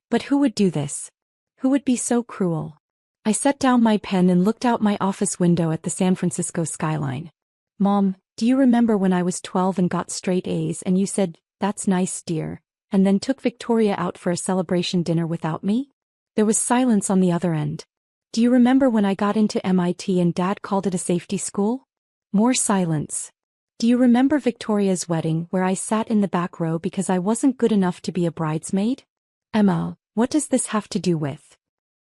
[SPEAKER 1] But who would do this? Who would be so cruel? I set down my pen and looked out my office window at the San Francisco skyline. Mom, do you remember when I was 12 and got straight A's and you said, "That's nice, dear," and then took Victoria out for a celebration dinner without me? There was silence on the other end. Do you remember when I got into MIT and Dad called it a safety school? More silence. Do you remember Victoria's wedding where I sat in the back row because I wasn't good enough to be a bridesmaid? Emma, what does this have to do with?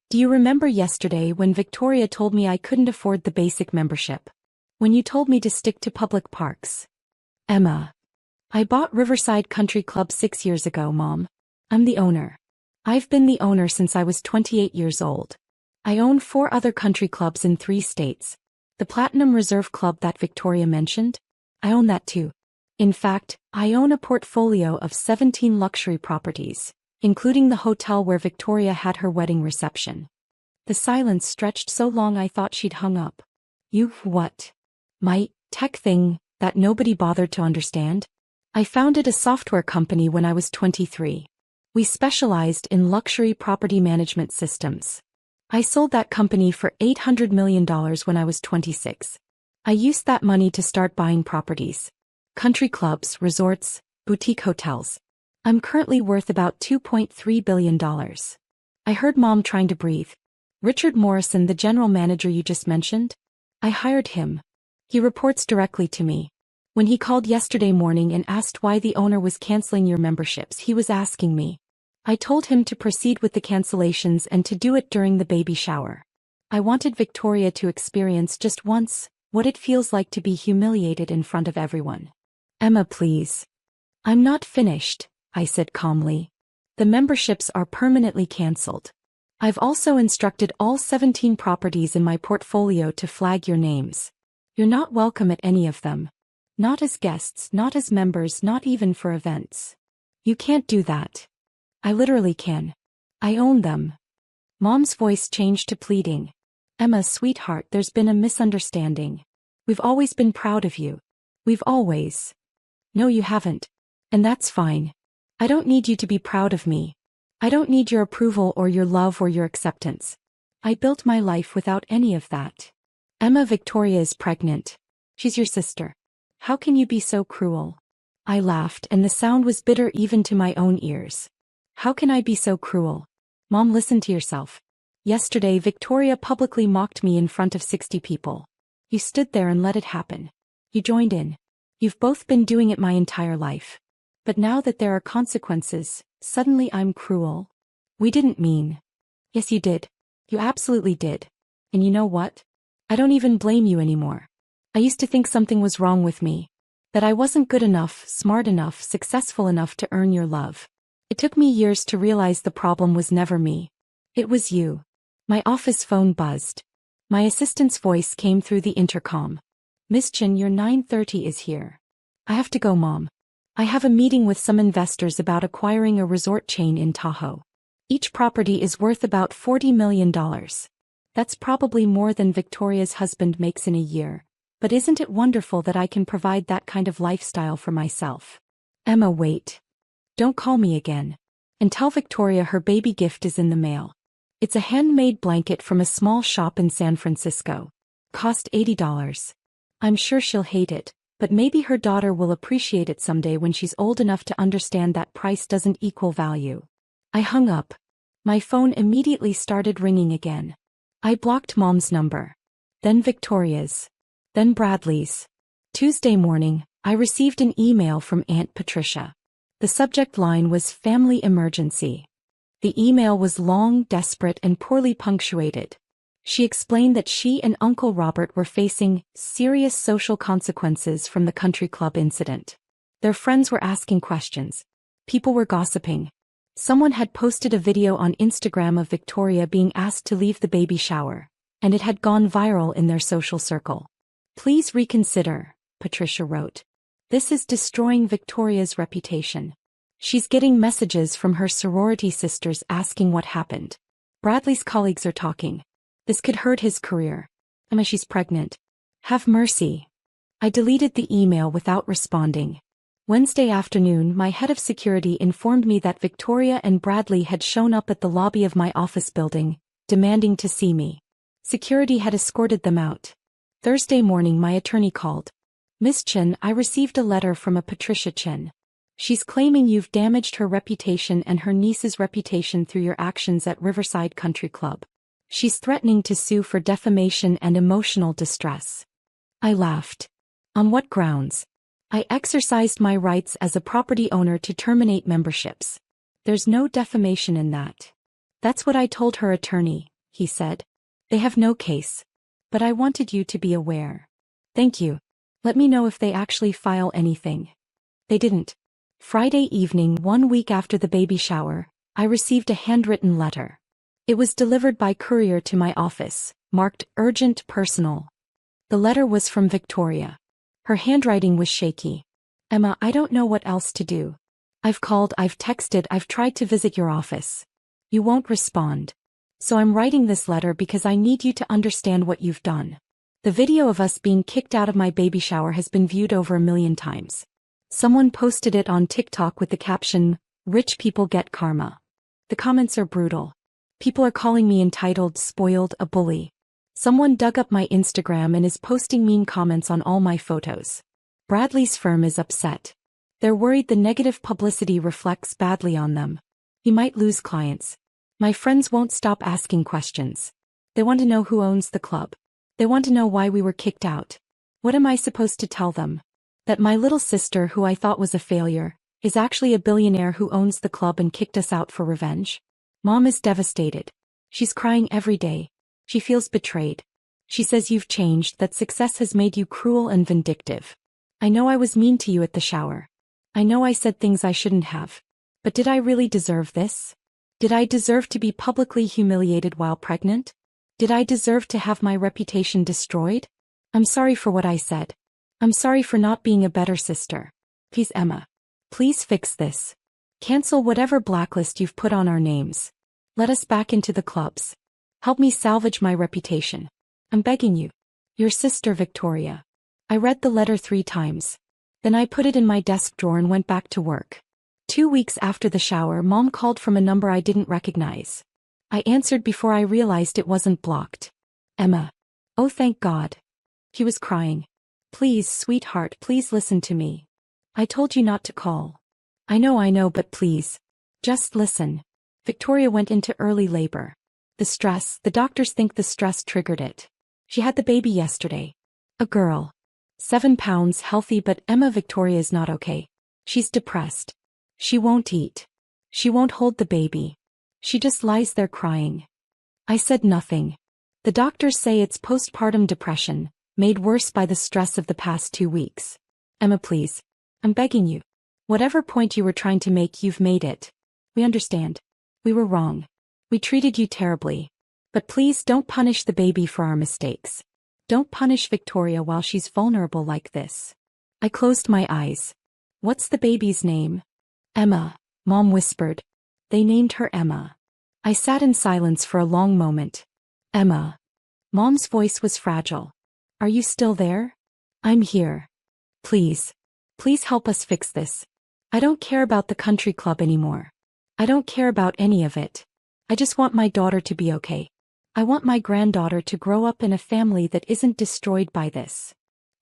[SPEAKER 1] Do you remember yesterday when Victoria told me I couldn't afford the basic membership? When you told me to stick to public parks? Emma. I bought Riverside Country Club 6 years ago, Mom. I'm the owner. I've been the owner since I was 28 years old. I own 4 other country clubs in 3 states. The Platinum Reserve Club that Victoria mentioned? I own that too. In fact, I own a portfolio of 17 luxury properties, including the hotel where Victoria had her wedding reception. The silence stretched so long I thought she'd hung up. You, what? My tech thing that nobody bothered to understand? I founded a software company when I was 23. We specialized in luxury property management systems. I sold that company for $800 million when I was 26. I used that money to start buying properties. Country clubs, resorts, boutique hotels. I'm currently worth about $2.3 billion. I heard Mom trying to breathe. Richard Morrison, the general manager you just mentioned? I hired him. He reports directly to me. When he called yesterday morning and asked why the owner was canceling your memberships, he was asking me. I told him to proceed with the cancellations and to do it during the baby shower. I wanted Victoria to experience just once what it feels like to be humiliated in front of everyone. Emma, please. I'm not finished, I said calmly. The memberships are permanently canceled. I've also instructed all 17 properties in my portfolio to flag your names. You're not welcome at any of them. Not as guests, not as members, not even for events. You can't do that. I literally can. I own them. Mom's voice changed to pleading. Emma, sweetheart, there's been a misunderstanding. We've always been proud of you. We've always. No, you haven't. And that's fine. I don't need you to be proud of me. I don't need your approval or your love or your acceptance. I built my life without any of that. Emma, Victoria is pregnant. She's your sister. How can you be so cruel? I laughed, and the sound was bitter even to my own ears. How can I be so cruel? Mom, listen to yourself. Yesterday, Victoria publicly mocked me in front of 60 people. You stood there and let it happen. You joined in. You've both been doing it my entire life. But now that there are consequences, suddenly I'm cruel. We didn't mean. Yes, you did. You absolutely did. And you know what? I don't even blame you anymore. I used to think something was wrong with me. That I wasn't good enough, smart enough, successful enough to earn your love. It took me years to realize the problem was never me. It was you. My office phone buzzed. My assistant's voice came through the intercom. Miss Chen, your 9:30 is here. I have to go, Mom. I have a meeting with some investors about acquiring a resort chain in Tahoe. Each property is worth about $40 million. That's probably more than Victoria's husband makes in a year. But isn't it wonderful that I can provide that kind of lifestyle for myself? Emma, wait. Don't call me again. And tell Victoria her baby gift is in the mail. It's a handmade blanket from a small shop in San Francisco. Cost $80. I'm sure she'll hate it, but maybe her daughter will appreciate it someday when she's old enough to understand that price doesn't equal value. I hung up. My phone immediately started ringing again. I blocked Mom's number. Then Victoria's. Then Bradley's. Tuesday morning, I received an email from Aunt Patricia. The subject line was family emergency. The email was long, desperate, and poorly punctuated. She explained that she and Uncle Robert were facing serious social consequences from the country club incident. Their friends were asking questions. People were gossiping. Someone had posted a video on Instagram of Victoria being asked to leave the baby shower, and it had gone viral in their social circle. Please reconsider, Patricia wrote. This is destroying Victoria's reputation. She's getting messages from her sorority sisters asking what happened. Bradley's colleagues are talking. This could hurt his career. Emma, she's pregnant. Have mercy. I deleted the email without responding. Wednesday afternoon, my head of security informed me that Victoria and Bradley had shown up at the lobby of my office building, demanding to see me. Security had escorted them out. Thursday morning, my attorney called. Miss Chen, I received a letter from a Patricia Chen. She's claiming you've damaged her reputation and her niece's reputation through your actions at Riverside Country Club. She's threatening to sue for defamation and emotional distress. I laughed. On what grounds? I exercised my rights as a property owner to terminate memberships. There's no defamation in that. That's what I told her attorney, he said. They have no case. But I wanted you to be aware. Thank you. Let me know if they actually file anything. They didn't. Friday evening, 1 week after the baby shower, I received a handwritten letter. It was delivered by courier to my office, marked urgent personal. The letter was from Victoria. Her handwriting was shaky. Emma, I don't know what else to do. I've called, I've texted, I've tried to visit your office. You won't respond. So I'm writing this letter because I need you to understand what you've done. The video of us being kicked out of my baby shower has been viewed over 1 million times. Someone posted it on TikTok with the caption, "Rich people get karma." The comments are brutal. People are calling me entitled, spoiled, a bully. Someone dug up my Instagram and is posting mean comments on all my photos. Bradley's firm is upset. They're worried the negative publicity reflects badly on them. He might lose clients. My friends won't stop asking questions. They want to know who owns the club. They want to know why we were kicked out. What am I supposed to tell them? That my little sister, who I thought was a failure, is actually a billionaire who owns the club and kicked us out for revenge? Mom is devastated. She's crying every day. She feels betrayed. She says you've changed, that success has made you cruel and vindictive. I know I was mean to you at the shower. I know I said things I shouldn't have. But did I really deserve this? Did I deserve to be publicly humiliated while pregnant? Did I deserve to have my reputation destroyed? I'm sorry for what I said. I'm sorry for not being a better sister. Please, Emma. Please fix this. Cancel whatever blacklist you've put on our names. Let us back into the clubs. Help me salvage my reputation. I'm begging you. Your sister, Victoria. I read the letter 3 times. Then I put it in my desk drawer and went back to work. 2 weeks after the shower, Mom called from a number I didn't recognize. I answered before I realized it wasn't blocked. Emma. Oh, thank God. He was crying. Please, sweetheart, please listen to me. I told you not to call. I know, but please. Just listen. Victoria went into early labor. The doctors think the stress triggered it. She had the baby yesterday. A girl. 7 pounds, healthy, but Victoria is not okay. She's depressed. She won't eat. She won't hold the baby. She just lies there crying. I said nothing. The doctors say it's postpartum depression, made worse by the stress of the past 2 weeks. Emma, please. I'm begging you. Whatever point you were trying to make, you've made it. We understand. We were wrong. We treated you terribly. But please don't punish the baby for our mistakes. Don't punish Victoria while she's vulnerable like this. I closed my eyes. What's the baby's name? Emma, Mom whispered. They named her Emma. I sat in silence for a long moment. Emma. Mom's voice was fragile. Are you still there? I'm here. Please. Please help us fix this. I don't care about the country club anymore. I don't care about any of it. I just want my daughter to be okay. I want my granddaughter to grow up in a family that isn't destroyed by this.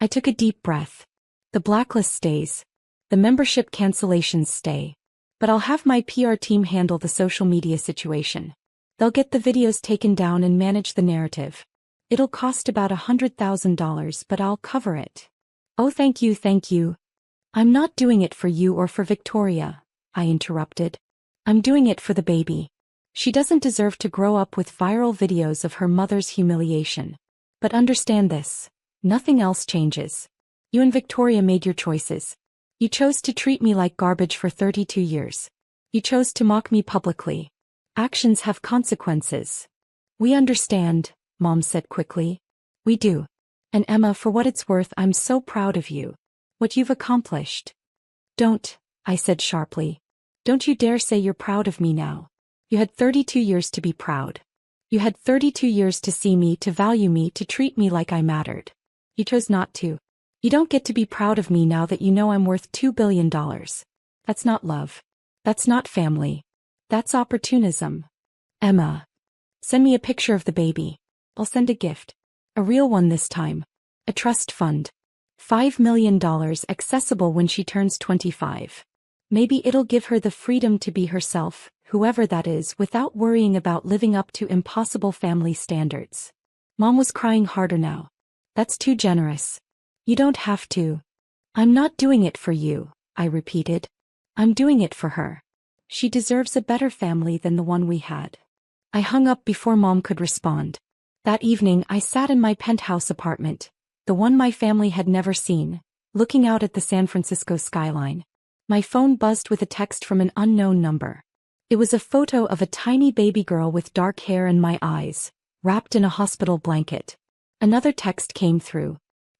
[SPEAKER 1] I took a deep breath. The blacklist stays. The membership cancellations stay. But I'll have my PR team handle the social media situation. They'll get the videos taken down and manage the narrative. It'll cost about $100,000, but I'll cover it. Oh, thank you, thank you. I'm not doing it for you or for Victoria, I interrupted. I'm doing it for the baby. She doesn't deserve to grow up with viral videos of her mother's humiliation. But understand this. Nothing else changes. You and Victoria made your choices. You chose to treat me like garbage for 32 years. You chose to mock me publicly. Actions have consequences. We understand, Mom said quickly. We do. And Emma, for what it's worth, I'm so proud of you. What you've accomplished. Don't, I said sharply. Don't you dare say you're proud of me now. You had 32 years to be proud. You had 32 years to see me, to value me, to treat me like I mattered. You chose not to. You don't get to be proud of me now that you know I'm worth $2 billion. That's not love. That's not family. That's opportunism. Emma. Send me a picture of the baby. I'll send a gift. A real one this time. A trust fund. $5 million accessible when she turns 25. Maybe it'll give her the freedom to be herself, whoever that is, without worrying about living up to impossible family standards. Mom was crying harder now. That's too generous. You don't have to. I'm not doing it for you, I repeated. I'm doing it for her. She deserves a better family than the one we had. I hung up before Mom could respond. That evening I sat in my penthouse apartment, the one my family had never seen, looking out at the San Francisco skyline. My phone buzzed with a text from an unknown number. It was a photo of a tiny baby girl with dark hair and my eyes, wrapped in a hospital blanket. Another text came through.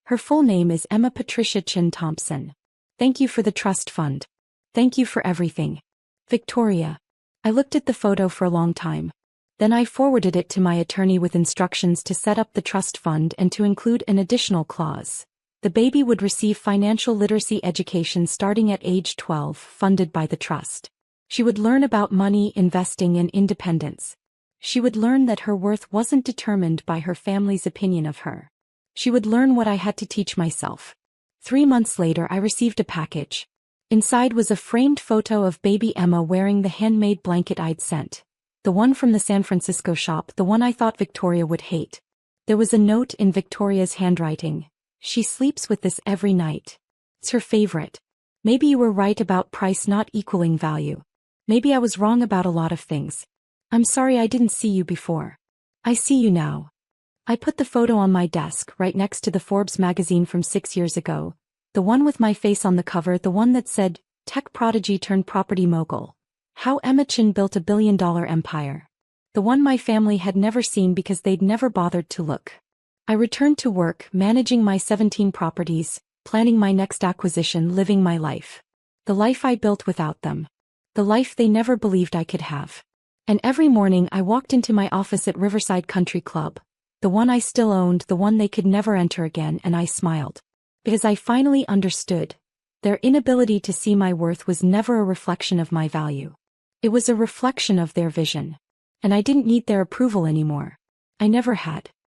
[SPEAKER 1] Her full name is Emma Patricia Chin Thompson. Thank you for the trust fund. Thank you for everything. Victoria. I looked at the photo for a long time. Then I forwarded it to my attorney with instructions to set up the trust fund and to include an additional clause. The baby would receive financial literacy education starting at age 12, funded by the trust. She would learn about money, investing, and independence. She would learn that her worth wasn't determined by her family's opinion of her. She would learn what I had to teach myself. 3 months later, I received a package. Inside was a framed photo of baby Emma wearing the handmade blanket I'd sent. The one from the San Francisco shop, the one I thought Victoria would hate. There was a note in Victoria's handwriting. She sleeps with this every night. It's her favorite. Maybe you were right about price not equaling value. Maybe I was wrong about a lot of things. I'm sorry I didn't see you before. I see you now. I put the photo on my desk right next to the Forbes magazine from 6 years ago. The one with my face on the cover, the one that said, Tech Prodigy Turned Property Mogul. How Emma Chin Built a Billion-Dollar Empire. The one my family had never seen because they'd never bothered to look. I returned to work, managing my 17 properties, planning my next acquisition, living my life. The life I built without them. The life they never believed I could have. And every morning I walked into my office at Riverside Country Club, the one I still owned, the one they could never enter again, and I smiled. Because I finally understood. Their inability to see my worth was never a reflection of my value. It was a reflection of their vision. And I didn't need their approval anymore. I never had.